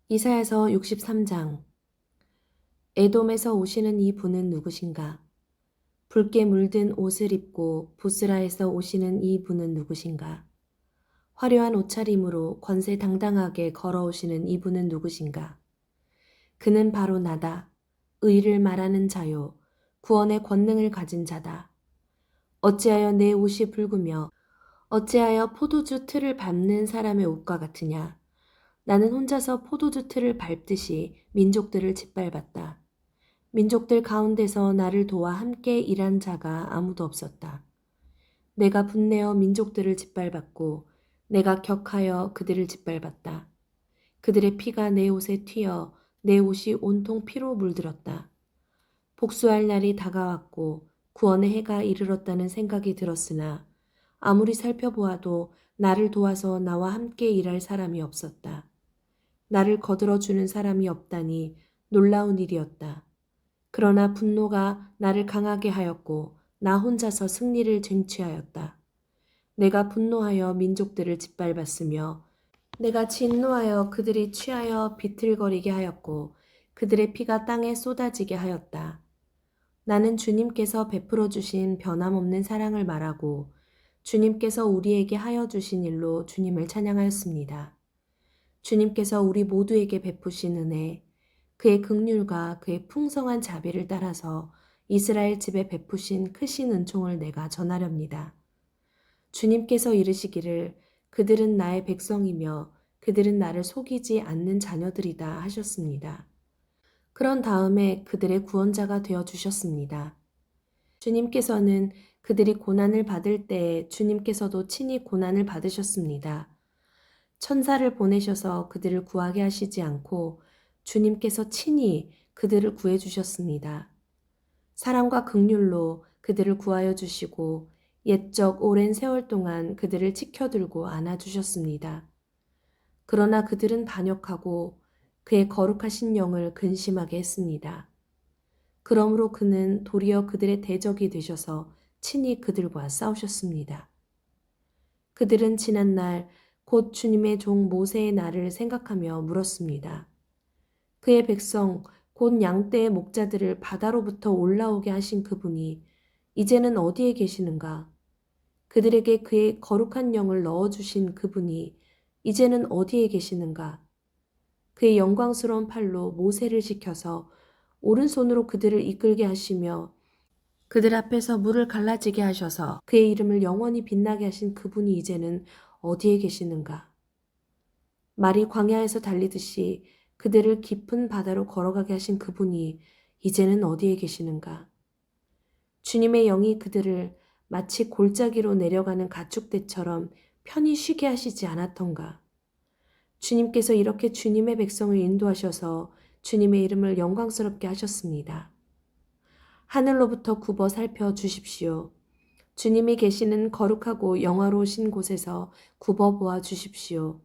이사야서 63장. 에돔에서 오시는 이 분은 누구신가? 붉게 물든 옷을 입고 보스라에서 오시는 이 분은 누구신가? 화려한 옷차림으로 권세당당하게 걸어오시는 이 분은 누구신가? 그는 바로 나다. 의를 말하는 자요. 구원의 권능을 가진 자다. 어찌하여 내 옷이 붉으며 어찌하여 포도주 틀을 밟는 사람의 옷과 같으냐? 나는 혼자서 포도주 틀을 밟듯이 민족들을 짓밟았다. 민족들 가운데서 나를 도와 함께 일한 자가 아무도 없었다. 내가 분내어 민족들을 짓밟았고 내가 격하여 그들을 짓밟았다. 그들의 피가 내 옷에 튀어 내 옷이 온통 피로 물들었다. 복수할 날이 다가왔고 구원의 해가 이르렀다는 생각이 들었으나 아무리 살펴보아도 나를 도와서 나와 함께 일할 사람이 없었다. 나를 거들어주는 사람이 없다니 놀라운 일이었다. 그러나 분노가 나를 강하게 하였고 나 혼자서 승리를 쟁취하였다. 내가 분노하여 민족들을 짓밟았으며 내가 진노하여 그들이 취하여 비틀거리게 하였고 그들의 피가 땅에 쏟아지게 하였다. 나는 주님께서 베풀어 주신 변함없는 사랑을 말하고 주님께서 우리에게 하여 주신 일로 주님을 찬양하였습니다. 주님께서 우리 모두에게 베푸신 은혜, 그의 긍휼과 그의 풍성한 자비를 따라서 이스라엘 집에 베푸신 크신 은총을 내가 전하렵니다. 주님께서 이르시기를 그들은 나의 백성이며 그들은 나를 속이지 않는 자녀들이다 하셨습니다. 그런 다음에 그들의 구원자가 되어 주셨습니다. 주님께서는 그들이 고난을 받을 때에 주님께서도 친히 고난을 받으셨습니다. 천사를 보내셔서 그들을 구하게 하시지 않고 주님께서 친히 그들을 구해 주셨습니다. 사랑과 긍휼로 그들을 구하여 주시고 옛적 오랜 세월 동안 그들을 지켜들고 안아주셨습니다. 그러나 그들은 반역하고 그의 거룩하신 영을 근심하게 했습니다. 그러므로 그는 도리어 그들의 대적이 되셔서 친히 그들과 싸우셨습니다. 그들은 지난날 곧 주님의 종 모세의 날을 생각하며 물었습니다. 그의 백성 곧 양떼의 목자들을 바다로부터 올라오게 하신 그분이 이제는 어디에 계시는가? 그들에게 그의 거룩한 영을 넣어주신 그분이 이제는 어디에 계시는가? 그의 영광스러운 팔로 모세를 지켜서 오른손으로 그들을 이끌게 하시며 그들 앞에서 물을 갈라지게 하셔서 그의 이름을 영원히 빛나게 하신 그분이 이제는 어디에 계시는가? 말이 광야에서 달리듯이 그들을 깊은 바다로 걸어가게 하신 그분이 이제는 어디에 계시는가? 주님의 영이 그들을 마치 골짜기로 내려가는 가축대처럼 편히 쉬게 하시지 않았던가? 주님께서 이렇게 주님의 백성을 인도하셔서 주님의 이름을 영광스럽게 하셨습니다. 하늘로부터 굽어 살펴 주십시오. 주님이 계시는 거룩하고 영화로우신 곳에서 굽어 보아 주십시오.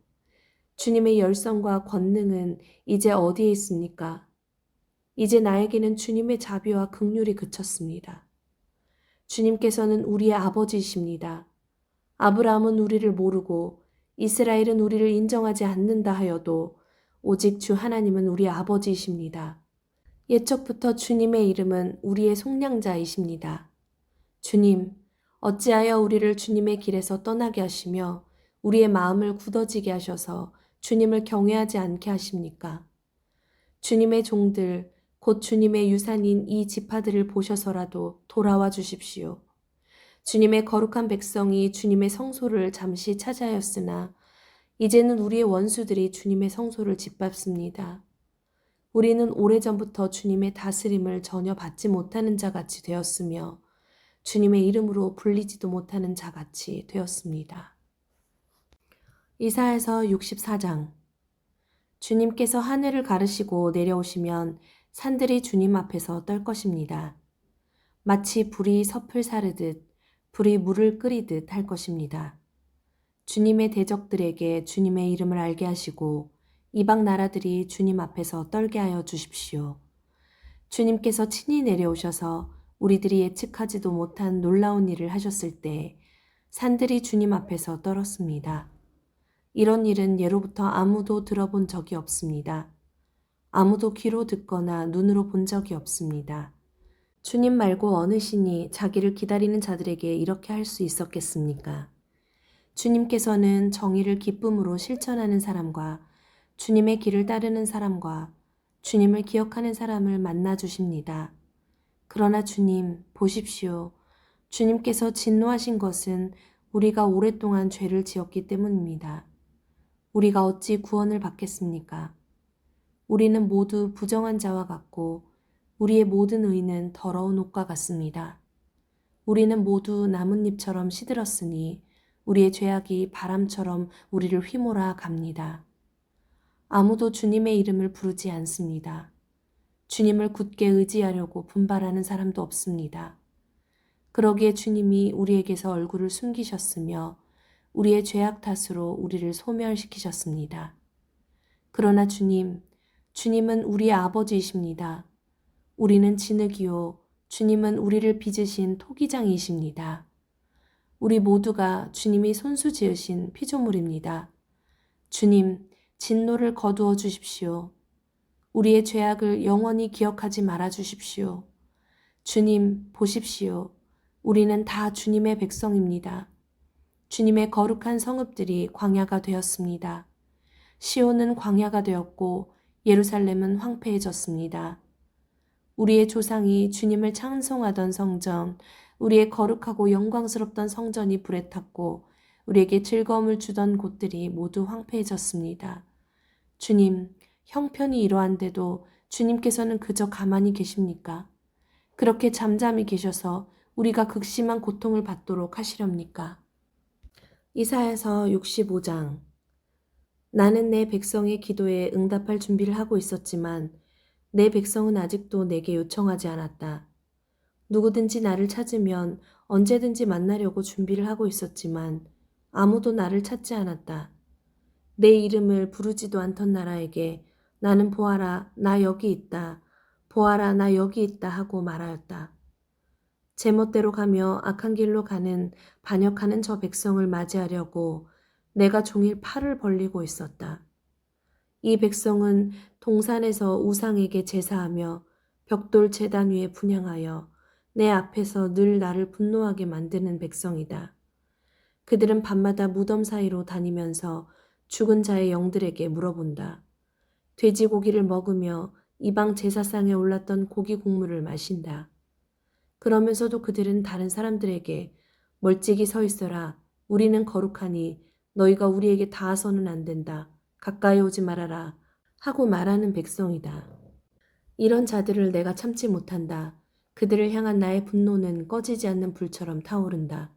주님의 열성과 권능은 이제 어디에 있습니까? 이제 나에게는 주님의 자비와 긍휼이 그쳤습니다. 주님께서는 우리의 아버지이십니다. 아브라함은 우리를 모르고 이스라엘은 우리를 인정하지 않는다 하여도 오직 주 하나님은 우리의 아버지이십니다. 옛적부터 주님의 이름은 우리의 속량자이십니다. 주님, 어찌하여 우리를 주님의 길에서 떠나게 하시며 우리의 마음을 굳어지게 하셔서 주님을 경외하지 않게 하십니까? 주님의 종들, 곧 주님의 유산인 이 지파들을 보셔서라도 돌아와 주십시오. 주님의 거룩한 백성이 주님의 성소를 잠시 차지하였으나 이제는 우리의 원수들이 주님의 성소를 짓밟습니다. 우리는 오래전부터 주님의 다스림을 전혀 받지 못하는 자같이 되었으며 주님의 이름으로 불리지도 못하는 자같이 되었습니다. 이사야서 64장. 주님께서 하늘을 가르시고 내려오시면 산들이 주님 앞에서 떨 것입니다. 마치 불이 섭을 사르듯 불이 물을 끓이듯 할 것입니다. 주님의 대적들에게 주님의 이름을 알게 하시고 이방 나라들이 주님 앞에서 떨게 하여 주십시오. 주님께서 친히 내려오셔서 우리들이 예측하지도 못한 놀라운 일을 하셨을 때 산들이 주님 앞에서 떨었습니다. 이런 일은 예로부터 아무도 들어본 적이 없습니다. 아무도 귀로 듣거나 눈으로 본 적이 없습니다. 주님 말고 어느 신이 자기를 기다리는 자들에게 이렇게 할 수 있었겠습니까? 주님께서는 정의를 기쁨으로 실천하는 사람과 주님의 길을 따르는 사람과 주님을 기억하는 사람을 만나 주십니다. 그러나 주님, 보십시오. 주님께서 진노하신 것은 우리가 오랫동안 죄를 지었기 때문입니다. 우리가 어찌 구원을 받겠습니까? 우리는 모두 부정한 자와 같고 우리의 모든 의는 더러운 옷과 같습니다. 우리는 모두 나뭇잎처럼 시들었으니 우리의 죄악이 바람처럼 우리를 휘몰아 갑니다. 아무도 주님의 이름을 부르지 않습니다. 주님을 굳게 의지하려고 분발하는 사람도 없습니다. 그러기에 주님이 우리에게서 얼굴을 숨기셨으며 우리의 죄악 탓으로 우리를 소멸시키셨습니다. 그러나 주님은 우리의 아버지이십니다. 우리는 진흙이요, 주님은 우리를 빚으신 토기장이십니다. 우리 모두가 주님이 손수 지으신 피조물입니다. 주님, 진노를 거두어 주십시오. 우리의 죄악을 영원히 기억하지 말아 주십시오. 주님, 보십시오. 우리는 다 주님의 백성입니다. 주님의 거룩한 성읍들이 광야가 되었습니다. 시온은 광야가 되었고 예루살렘은 황폐해졌습니다. 우리의 조상이 주님을 찬송하던 성전, 우리의 거룩하고 영광스럽던 성전이 불에 탔고 우리에게 즐거움을 주던 곳들이 모두 황폐해졌습니다. 주님, 형편이 이러한데도 주님께서는 그저 가만히 계십니까? 그렇게 잠잠히 계셔서 우리가 극심한 고통을 받도록 하시렵니까? 이사야서 65장. 나는 내 백성의 기도에 응답할 준비를 하고 있었지만 내 백성은 아직도 내게 요청하지 않았다. 누구든지 나를 찾으면 언제든지 만나려고 준비를 하고 있었지만 아무도 나를 찾지 않았다. 내 이름을 부르지도 않던 나라에게 나는 보아라, 나 여기 있다. 보아라, 나 여기 있다 하고 말하였다. 제멋대로 가며 악한 길로 가는 반역하는 저 백성을 맞이하려고 내가 종일 팔을 벌리고 있었다. 이 백성은 동산에서 우상에게 제사하며 벽돌 제단 위에 분향하여 내 앞에서 늘 나를 분노하게 만드는 백성이다. 그들은 밤마다 무덤 사이로 다니면서 죽은 자의 영들에게 물어본다. 돼지고기를 먹으며 이방 제사상에 올랐던 고기 국물을 마신다. 그러면서도 그들은 다른 사람들에게 멀찍이 서 있어라. 우리는 거룩하니 너희가 우리에게 닿아서는 안 된다. 가까이 오지 말아라. 하고 말하는 백성이다. 이런 자들을 내가 참지 못한다. 그들을 향한 나의 분노는 꺼지지 않는 불처럼 타오른다.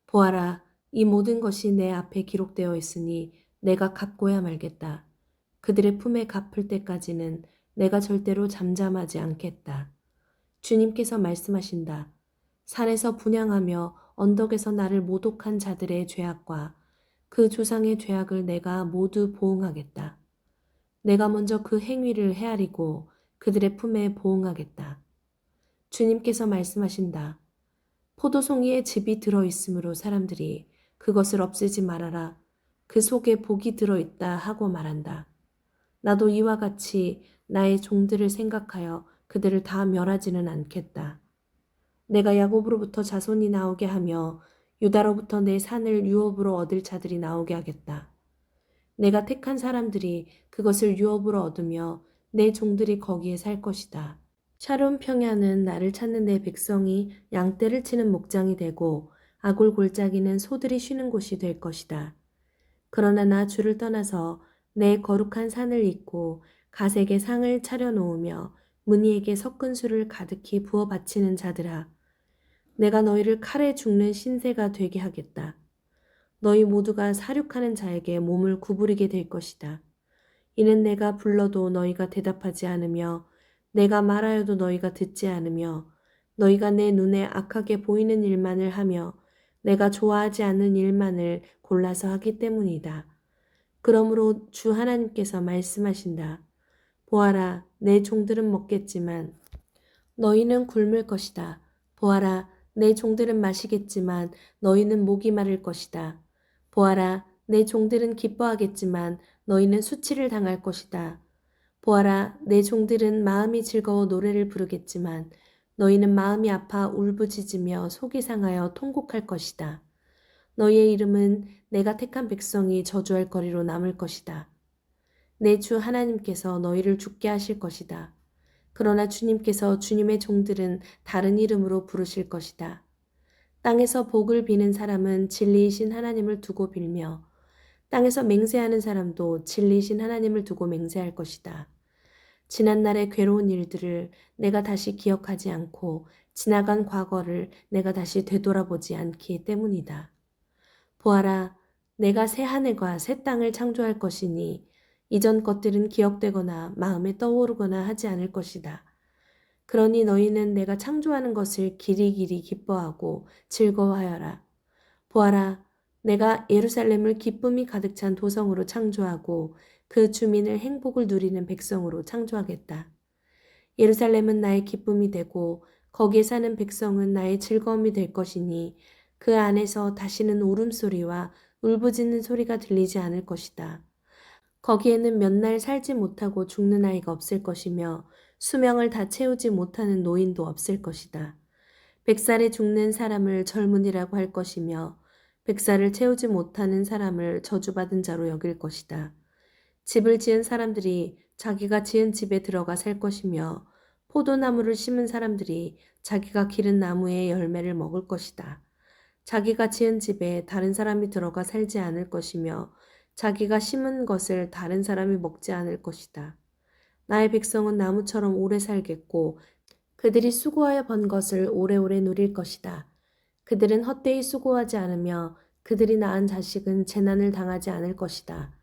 보아라, 이 모든 것이 내 앞에 기록되어 있으니 내가 갚고야 말겠다. 그들의 품에 갚을 때까지는 내가 절대로 잠잠하지 않겠다. 주님께서 말씀하신다. 산에서 분향하며 언덕에서 나를 모독한 자들의 죄악과 그 조상의 죄악을 내가 모두 보응하겠다. 내가 먼저 그 행위를 헤아리고 그들의 품에 보응하겠다. 주님께서 말씀하신다. 포도송이에 즙이 들어있으므로 사람들이 그것을 없애지 말아라. 그 속에 복이 들어있다 하고 말한다. 나도 이와 같이 나의 종들을 생각하여 그들을 다 멸하지는 않겠다. 내가 야곱으로부터 자손이 나오게 하며 유다로부터 내 산을 유업으로 얻을 자들이 나오게 하겠다. 내가 택한 사람들이 그것을 유업으로 얻으며 내 종들이 거기에 살 것이다. 샤론 평야는 나를 찾는 내 백성이 양떼를 치는 목장이 되고 아굴 골짜기는 소들이 쉬는 곳이 될 것이다. 그러나 나 주를 떠나서 내 거룩한 산을 잇고 가색의 상을 차려놓으며 무늬에게 섞은 술을 가득히 부어 바치는 자들아, 내가 너희를 칼에 죽는 신세가 되게 하겠다. 너희 모두가 사륙하는 자에게 몸을 구부리게 될 것이다. 이는 내가 불러도 너희가 대답하지 않으며 내가 말하여도 너희가 듣지 않으며 너희가 내 눈에 악하게 보이는 일만을 하며 내가 좋아하지 않는 일만을 골라서 하기 때문이다. 그러므로 주 하나님께서 말씀하신다. 보아라, 내 종들은 먹겠지만 너희는 굶을 것이다. 보아라, 내 종들은 마시겠지만 너희는 목이 마를 것이다. 보아라, 내 종들은 기뻐하겠지만 너희는 수치를 당할 것이다. 보아라, 내 종들은 마음이 즐거워 노래를 부르겠지만 너희는 마음이 아파 울부짖으며 속이 상하여 통곡할 것이다. 너희의 이름은 내가 택한 백성이 저주할 거리로 남을 것이다. 내 주 하나님께서 너희를 죽게 하실 것이다. 그러나 주님께서 주님의 종들은 다른 이름으로 부르실 것이다. 땅에서 복을 비는 사람은 진리이신 하나님을 두고 빌며 땅에서 맹세하는 사람도 진리이신 하나님을 두고 맹세할 것이다. 지난날의 괴로운 일들을 내가 다시 기억하지 않고 지나간 과거를 내가 다시 되돌아보지 않기 때문이다. 보아라, 내가 새 하늘과 새 땅을 창조할 것이니 이전 것들은 기억되거나 마음에 떠오르거나 하지 않을 것이다. 그러니 너희는 내가 창조하는 것을 길이길이 기뻐하고 즐거워하여라. 보아라, 내가 예루살렘을 기쁨이 가득 찬 도성으로 창조하고 그 주민을 행복을 누리는 백성으로 창조하겠다. 예루살렘은 나의 기쁨이 되고 거기에 사는 백성은 나의 즐거움이 될 것이니 그 안에서 다시는 울음소리와 울부짖는 소리가 들리지 않을 것이다. 거기에는 몇 날 살지 못하고 죽는 아이가 없을 것이며 수명을 다 채우지 못하는 노인도 없을 것이다. 100살에 죽는 사람을 젊은이라고 할 것이며 100살을 채우지 못하는 사람을 저주받은 자로 여길 것이다. 집을 지은 사람들이 자기가 지은 집에 들어가 살 것이며 포도나무를 심은 사람들이 자기가 기른 나무의 열매를 먹을 것이다. 자기가 지은 집에 다른 사람이 들어가 살지 않을 것이며 자기가 심은 것을 다른 사람이 먹지 않을 것이다. 나의 백성은 나무처럼 오래 살겠고 그들이 수고하여 번 것을 오래오래 누릴 것이다. 그들은 헛되이 수고하지 않으며 그들이 낳은 자식은 재난을 당하지 않을 것이다.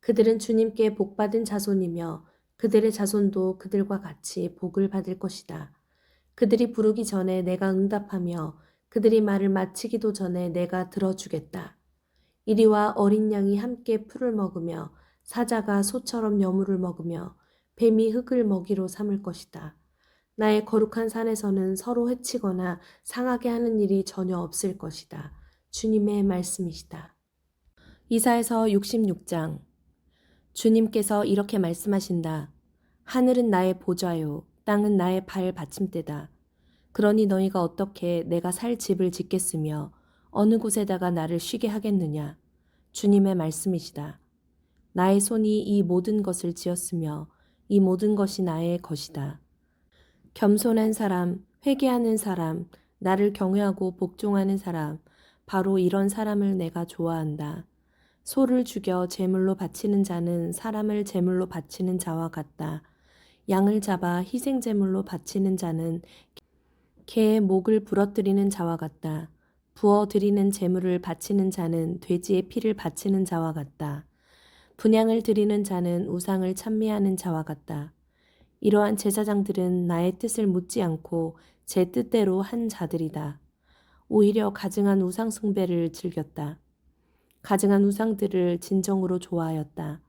그들은 주님께 복받은 자손이며 그들의 자손도 그들과 같이 복을 받을 것이다. 그들이 부르기 전에 내가 응답하며 그들이 말을 마치기도 전에 내가 들어주겠다. 이리와 어린 양이 함께 풀을 먹으며 사자가 소처럼 여물을 먹으며 뱀이 흙을 먹이로 삼을 것이다. 나의 거룩한 산에서는 서로 해치거나 상하게 하는 일이 전혀 없을 것이다. 주님의 말씀이시다. 이사야서 66장. 주님께서 이렇게 말씀하신다. 하늘은 나의 보좌요, 땅은 나의 발 받침대다. 그러니 너희가 어떻게 내가 살 집을 짓겠으며 어느 곳에다가 나를 쉬게 하겠느냐. 주님의 말씀이시다. 나의 손이 이 모든 것을 지었으며 이 모든 것이 나의 것이다. 겸손한 사람, 회개하는 사람, 나를 경외하고 복종하는 사람, 바로 이런 사람을 내가 좋아한다. 소를 죽여 제물로 바치는 자는 사람을 제물로 바치는 자와 같다. 양을 잡아 희생 제물로 바치는 자는 개의 목을 부러뜨리는 자와 같다. 부어 드리는 제물을 바치는 자는 돼지의 피를 바치는 자와 같다. 분향을 드리는 자는 우상을 찬미하는 자와 같다. 이러한 제사장들은 나의 뜻을 묻지 않고 제 뜻대로 한 자들이다. 오히려 가증한 우상 숭배를 즐겼다. 가증한 우상들을 진정으로 좋아하였다.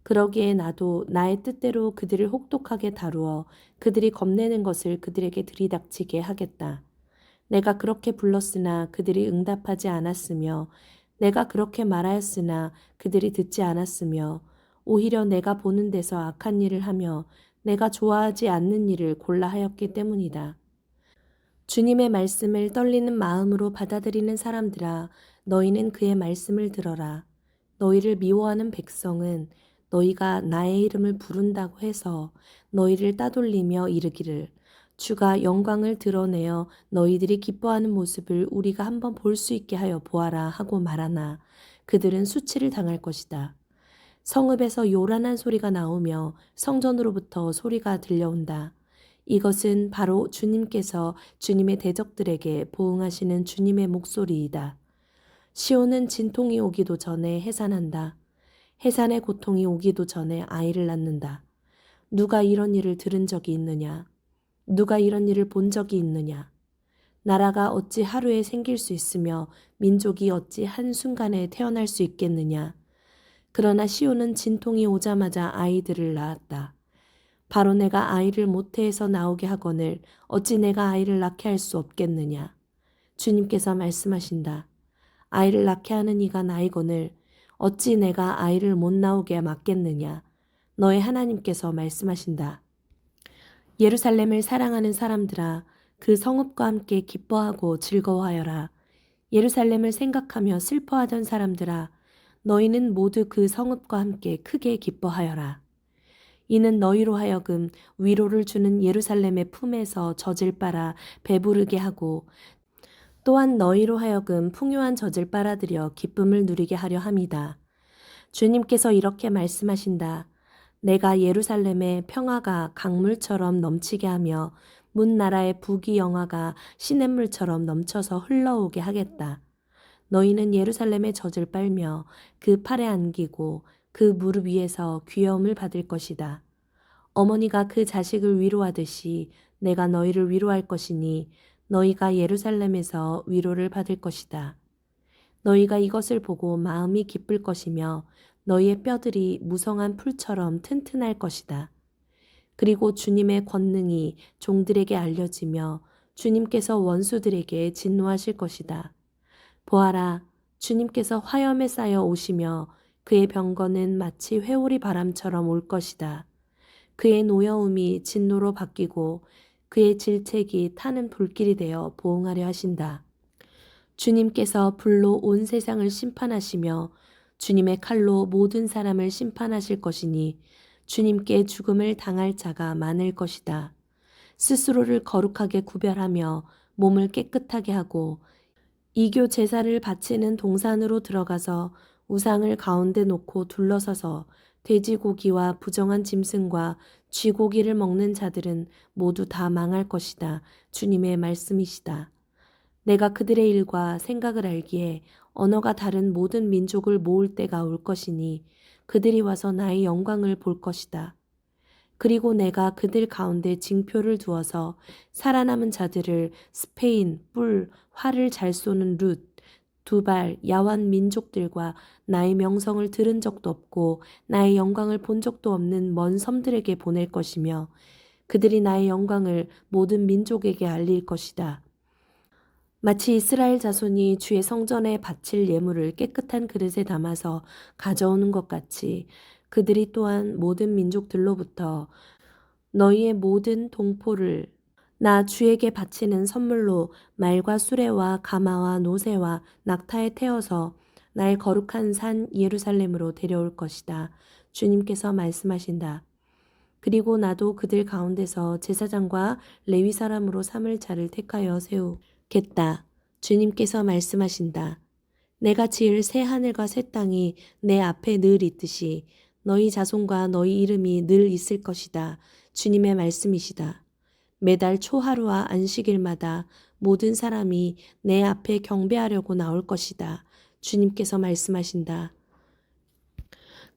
그러기에 나도 나의 뜻대로 그들을 혹독하게 다루어 그들이 겁내는 것을 그들에게 들이닥치게 하겠다. 내가 그렇게 불렀으나 그들이 응답하지 않았으며 내가 그렇게 말하였으나 그들이 듣지 않았으며 오히려 내가 보는 데서 악한 일을 하며 내가 좋아하지 않는 일을 골라 하였기 때문이다. 주님의 말씀을 떨리는 마음으로 받아들이는 사람들아, 너희는 그의 말씀을 들어라. 너희를 미워하는 백성은 너희가 나의 이름을 부른다고 해서 너희를 따돌리며 이르기를 주가 영광을 드러내어 너희들이 기뻐하는 모습을 우리가 한번 볼 수 있게 하여 보아라 하고 말하나 그들은 수치를 당할 것이다. 성읍에서 요란한 소리가 나오며 성전으로부터 소리가 들려온다. 이것은 바로 주님께서 주님의 대적들에게 보응하시는 주님의 목소리이다. 시온은 진통이 오기도 전에 해산한다. 해산의 고통이 오기도 전에 아이를 낳는다. 누가 이런 일을 들은 적이 있느냐? 누가 이런 일을 본 적이 있느냐? 나라가 어찌 하루에 생길 수 있으며 민족이 어찌 한순간에 태어날 수 있겠느냐? 그러나 시온은 진통이 오자마자 아이들을 낳았다. 바로 내가 아이를 모태에서 나오게 하거늘 어찌 내가 아이를 낳게 할 수 없겠느냐? 주님께서 말씀하신다. 아이를 낳게 하는 이가 나이거늘 어찌 내가 아이를 못 나오게 막겠느냐. 너의 하나님께서 말씀하신다. 예루살렘을 사랑하는 사람들아, 그 성읍과 함께 기뻐하고 즐거워하여라. 예루살렘을 생각하며 슬퍼하던 사람들아, 너희는 모두 그 성읍과 함께 크게 기뻐하여라. 이는 너희로 하여금 위로를 주는 예루살렘의 품에서 젖을 빨아 배부르게 하고 또한 너희로 하여금 풍요한 젖을 빨아들여 기쁨을 누리게 하려 함이다. 주님께서 이렇게 말씀하신다. 내가 예루살렘의 평화가 강물처럼 넘치게 하며 문 나라의 부귀영화가 시냇물처럼 넘쳐서 흘러오게 하겠다. 너희는 예루살렘의 젖을 빨며 그 팔에 안기고 그 무릎 위에서 귀여움을 받을 것이다. 어머니가 그 자식을 위로하듯이 내가 너희를 위로할 것이니 너희가 예루살렘에서 위로를 받을 것이다. 너희가 이것을 보고 마음이 기쁠 것이며 너희의 뼈들이 무성한 풀처럼 튼튼할 것이다. 그리고 주님의 권능이 종들에게 알려지며 주님께서 원수들에게 진노하실 것이다. 보아라, 주님께서 화염에 쌓여 오시며 그의 병거는 마치 회오리 바람처럼 올 것이다. 그의 노여움이 진노로 바뀌고 그의 질책이 타는 불길이 되어 보응하려 하신다. 주님께서 불로 온 세상을 심판하시며 주님의 칼로 모든 사람을 심판하실 것이니 주님께 죽음을 당할 자가 많을 것이다. 스스로를 거룩하게 구별하며 몸을 깨끗하게 하고 이교 제사를 바치는 동산으로 들어가서 우상을 가운데 놓고 둘러서서 돼지고기와 부정한 짐승과 쥐고기를 먹는 자들은 모두 다 망할 것이다. 주님의 말씀이시다. 내가 그들의 일과 생각을 알기에 언어가 다른 모든 민족을 모을 때가 올 것이니 그들이 와서 나의 영광을 볼 것이다. 그리고 내가 그들 가운데 징표를 두어서 살아남은 자들을 스페인, 뿔, 활을 잘 쏘는 룻, 두발, 야완 민족들과 나의 명성을 들은 적도 없고 나의 영광을 본 적도 없는 먼 섬들에게 보낼 것이며 그들이 나의 영광을 모든 민족에게 알릴 것이다. 마치 이스라엘 자손이 주의 성전에 바칠 예물을 깨끗한 그릇에 담아서 가져오는 것 같이 그들이 또한 모든 민족들로부터 너희의 모든 동포를 나 주에게 바치는 선물로 말과 수레와 가마와 노새와 낙타에 태워서 나의 거룩한 산 예루살렘으로 데려올 것이다. 주님께서 말씀하신다. 그리고 나도 그들 가운데서 제사장과 레위 사람으로 삼을 자를 택하여 세우겠다. 주님께서 말씀하신다. 내가 지을 새 하늘과 새 땅이 내 앞에 늘 있듯이 너희 자손과 너희 이름이 늘 있을 것이다. 주님의 말씀이시다. 매달 초하루와 안식일마다 모든 사람이 내 앞에 경배하려고 나올 것이다. 주님께서 말씀하신다.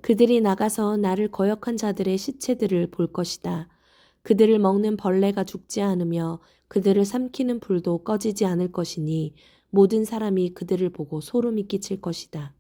그들이 나가서 나를 거역한 자들의 시체들을 볼 것이다. 그들을 먹는 벌레가 죽지 않으며 그들을 삼키는 불도 꺼지지 않을 것이니 모든 사람이 그들을 보고 소름이 끼칠 것이다.